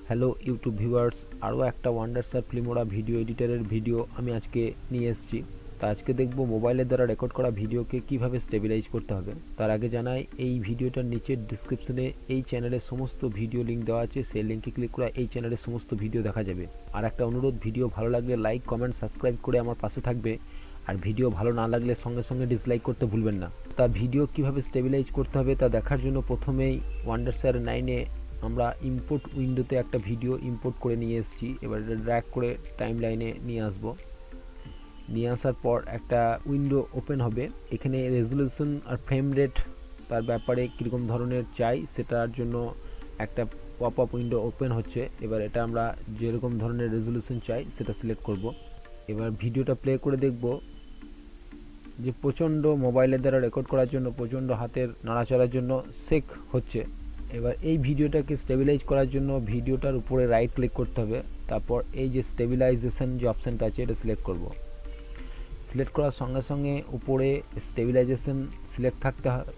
Hello YouTube viewers, আরও একটা ওয়ান্ডারসার Filmora video এডিটরের video আমি আজকে নিয়ে এসেছি। তা আজকে দেখব মোবাইলের দ্বারা রেকর্ড করা ভিডিওকে কিভাবে স্টেবিলাইজ করতে হবে। তার আগে জানাই, এই ভিডিওটার নিচের ডিসক্রিপশনে এই চ্যানেলের সমস্ত ভিডিও লিঙ্ক দেওয়া আছে, সেই লিঙ্কে ক্লিক করে এই চ্যানেলের সমস্ত ভিডিও দেখা যাবে। আর একটা অনুরোধ, ভিডিও ভালো লাগলে লাইক, কমেন্ট, সাবস্ক্রাইব করে আমার পাশে থাকবে। আর ভিডিও ভালো না লাগলে সঙ্গে সঙ্গে ডিসলাইক করতে ভুলবেন না। তা ভিডিও কিভাবে স্টেবিলাইজ করতে হবে তা দেখার জন্য প্রথমেই ওয়ান্ডারসার 9-এ আমরা ইম্পোর্ট উইন্ডোতে একটা ভিডিও ইম্পোর্ট করে নিয়ে এসেছি। এবার এটা ড্র্যাগ করে টাইম লাইনে নিয়ে আসব। নিয়ে আসার পর একটা উইন্ডো ওপেন হবে। এখানে রেজলিউশন আর ফ্রেম রেট তার ব্যাপারে কীরকম ধরনের চাই সেটার জন্য একটা পপ আপ উইন্ডো ওপেন হচ্ছে। এবার এটা আমরা যেরকম ধরনের রেজলিউশন চাই সেটা সিলেক্ট করব। এবার ভিডিওটা প্লে করে দেখব যে প্রচণ্ড মোবাইলের দ্বারা রেকর্ড করার জন্য প্রচণ্ড হাতের নাড়াচাড়ার জন্য শেক হচ্ছে। এবার এই ভিডিওটাকে স্টেবিলাইজ করার জন্য ভিডিওটার উপরে রাইট ক্লিক করতে হবে। তারপর এই যে স্টেবিলাইজেশন যে অপশানটা আছে এটা সিলেক্ট করব। সিলেক্ট করার সঙ্গে সঙ্গে উপরে স্টেবিলাইজেশন সিলেক্ট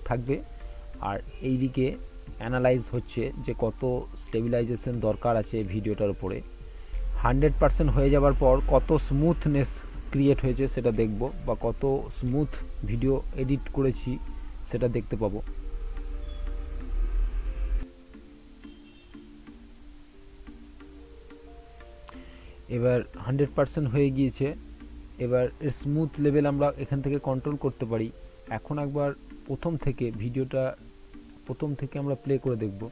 থাকবে। আর এই দিকে অ্যানালাইজ হচ্ছে যে কত স্টেবিলাইজেশন দরকার আছে ভিডিওটার উপরে। 100% হয়ে যাওয়ার পর কত স্মুথনেস ক্রিয়েট হয়েছে সেটা দেখব, বা কত স্মুথ ভিডিও এডিট করেছি সেটা দেখতে পাবো। এবার 100% হয়ে গিয়েছে। এবার স্মুথ লেভেল আমরা এখান থেকে কন্ট্রোল করতে পারি। এখন একবার প্রথম থেকে আমরা প্লে করে দেখব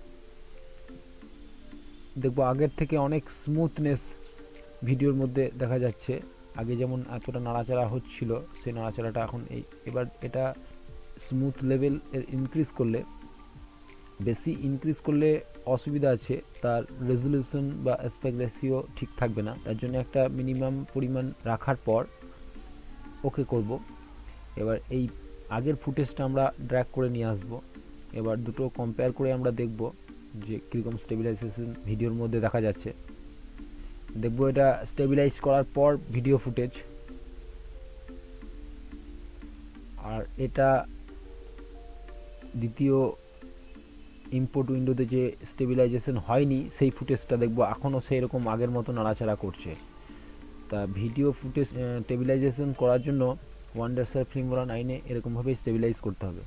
আগের থেকে অনেক স্মুথনেস ভিডিওর মধ্যে দেখা যাচ্ছে। আগে যেমন এতটা নাড়াচাড়া হচ্ছিল সেই নাড়াচাড়াটা এখন এবার এটা স্মুথ লেভেল বেশি ইনক্রিজ করলে অসুবিধা আছে, তার রেজলিউশন বা অ্যাসপেক্ট রেশিও ঠিক থাকবে না। তার জন্য একটা মিনিমাম পরিমাণ রাখার পর ওকে করব। এবার এই আগের ফুটেজটা আমরা ড্র্যাগ করে নিয়ে আসব। এবার দুটো কম্পেয়ার করে আমরা দেখব যে কীরকম স্টেবিলাইজেশন ভিডিওর মধ্যে দেখা যাচ্ছে। দেখব এটা স্টেবিলাইজ করার পর ভিডিও ফুটেজ, আর এটা দ্বিতীয় ইম্পোর্ট উইন্ডোতে যে স্টেবিলাইজেশন হয়নি সেই ফুটেজটা দেখব এখনও সেই রকম আগের মতো নাড়াচাড়া করছে। তা ভিডিও ফুটেজ স্টেবিলাইজেশন করার জন্য ওয়ান্ডারসার ফিল্মোরা 9-এ এরকমভাবেই স্টেবিলাইজ করতে হবে।